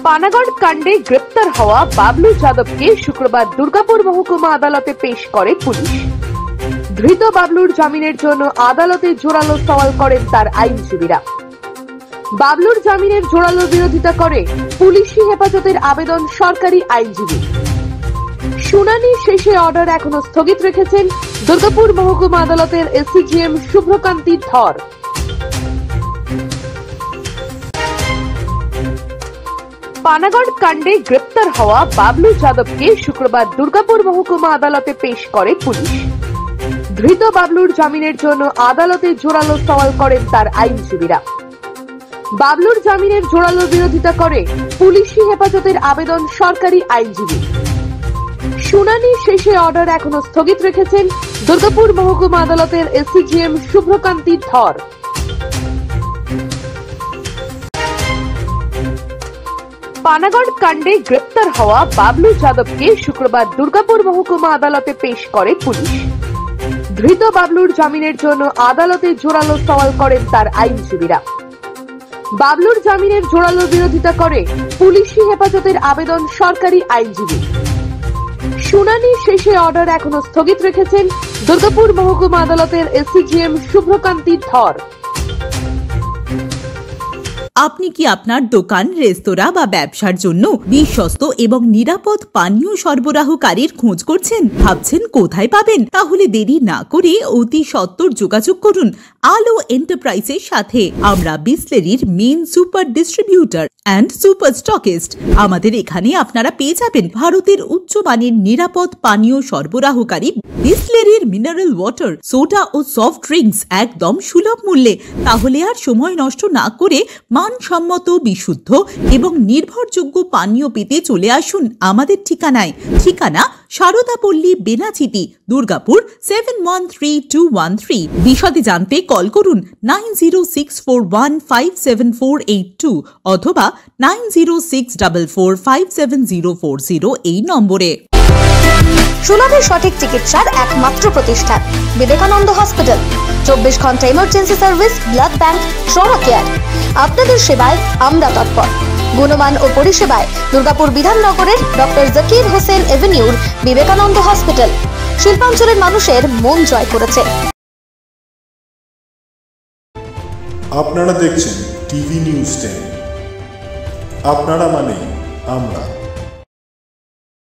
পানাগড় কাণ্ডে গ্রেপ্তার হওয়া বাবলু যাদবকে শুক্রবার দুর্গাপুর মহকুমা আদালতে পেশ করে পুলিশ। ধৃত বাবলুর জামিনের জন্য আদালতে জোরালো সওয়াল করেন তার আইনজীবীরা। বাবলুর জামিনের জোরালো বিরোধিতা করে পুলিশি হেফাজতের আবেদন সরকারি আইনজীবী। শুনানি শেষে অর্ডার এখনো স্থগিত রেখেছেন দুর্গাপুর মহকুমা আদালতের এসিজিএম শুভ্রকান্তি ধর। পানাগড় কাণ্ডে গ্রেপ্তার হওয়া বাবলু যাদবকে শুক্রবার দুর্গাপুর মহকুমা আদালতে পেশ করে পুলিশ। ধৃত বাবলুর জামিনের জন্য আদালতে জোরালো সওয়াল করেন তার আইনজীবীরা। বাবলুর জামিনের জোরালো বিরোধিতা করে পুলিশি হেফাজতের আবেদন সরকারি আইনজীবী। শুনানি শেষে অর্ডার এখনো স্থগিত রেখেছেন দুর্গাপুর মহকুমা আদালতের এসিজিএম শুভ্রকান্তি ধর। পানাগড় কাণ্ডে গ্রেপ্তার হওয়া বাবলু যাদবকে শুক্রবার দুর্গাপুর মহকুমা আদালতে পেশ করে পুলিশ। ধৃত বাবলুর জামিনের জন্য আদালতে জোরালো সওয়াল করেন তার আইনজীবীরা। বাবলুর জামিনের জোরালো বিরোধিতা করে পুলিশি হেফাজতের আবেদন সরকারি আইনজীবী। শুনানি শেষে অর্ডার এখনো স্থগিত রেখেছেন দুর্গাপুর মহকুমা আদালতের এসিজিএম শুভ্রকান্তি ধর। আপনি কি আপনার দোকান, রেস্তোরাঁ বা ব্যবসার জন্য বিশ্বস্ত এবং নিরাপদ পানীয় সরবরাহকারীর খোঁজ করছেন? ভাবছেন কোথায় পাবেন? তাহলে দেরি না করে অতি সত্বর যোগাযোগ করুন আলো এন্টারপ্রাইজের সাথে। আমরা বিসলেরির main super distributor and super stockist. আমাদের এখানে আপনারা পেয়ে যাবেন ভারতের উচ্চমানের নিরাপদ পানীয় সরবরাহকারী বিসলেরির মিনারেল ওয়াটার, সোডা ও সফট ড্রিঙ্কস একদম সুলভ মূল্যে। তাহলে আর সময় নষ্ট না করে মানসম্মত, বিশুদ্ধ এবং নির্ভরযোগ্য পানীয় পেতে চলে আসুন আমাদের ঠিকানায়। ঠিকানা সারদাপল্লী, বেনাচিতি, দুর্গাপুর 713213। বিশদে জানতে কল করুন 9064157482 অথবা 9064457040 এই নম্বরে। সুলভের সঠিক চিকিৎসার একমাত্র প্রতিষ্ঠান বিবেকানন্দ হসপিটাল। 24 ঘন্টা emergency service, blood bank, trauma care. আপনাদের সেবায় আমরা তৎপর। গুণমান ও পরিষেবায় দুর্গাপুর বিধাননগরের ডক্টর জাকির হোসেন এভিনিউর বিবেকানন্দ হসপিটাল শিল্পাঞ্চলের মানুষের মন জয় করেছে। আপনারা দেখছেন টিভি নিউজ 10। আপনারা মানে আমরা।